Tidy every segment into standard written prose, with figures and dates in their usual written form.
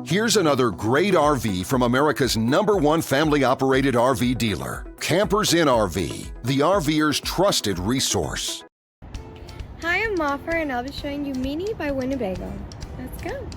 Here's another great RV from America's #1 family-operated RV dealer, Campers Inn RV, the RVer's trusted resource. Hi, I'm Moffer and I'll be showing you Minnie by Winnebago. Let's go.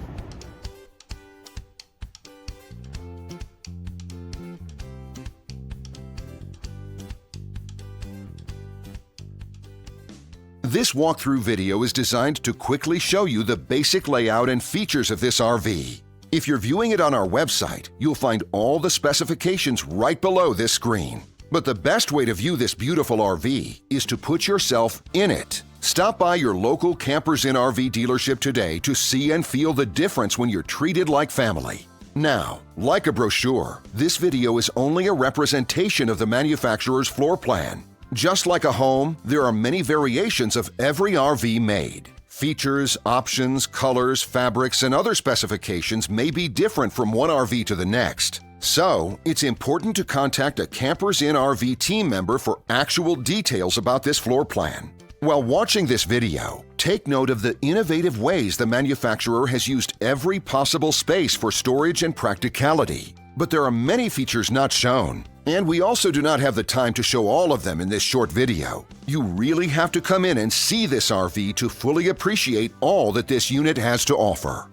This walkthrough video is designed to quickly show you the basic layout and features of this RV. If you're viewing it on our website, you'll find all the specifications right below this screen. But the best way to view this beautiful RV is to put yourself in it. Stop by your local Campers Inn RV dealership today to see and feel the difference when you're treated like family. Now, like a brochure, this video is only a representation of the manufacturer's floor plan. Just like a home, there are many variations of every RV made. Features, options, colors, fabrics, and other specifications may be different from one RV to the next. So, it's important to contact a Campers Inn RV team member for actual details about this floor plan. While watching this video, take note of the innovative ways the manufacturer has used every possible space for storage and practicality. But there are many features not shown, and we also do not have the time to show all of them in this short video. You really have to come in and see this RV to fully appreciate all that this unit has to offer.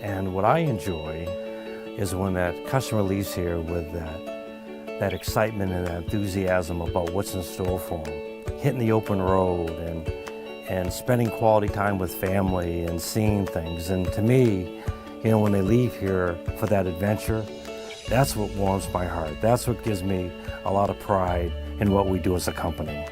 And what I enjoy is when that customer leaves here with that excitement and that enthusiasm about what's in store for them. Hitting the open road and spending quality time with family and seeing things. And to me, you know, when they leave here for that adventure, that's what warms my heart. That's what gives me a lot of pride in what we do as a company.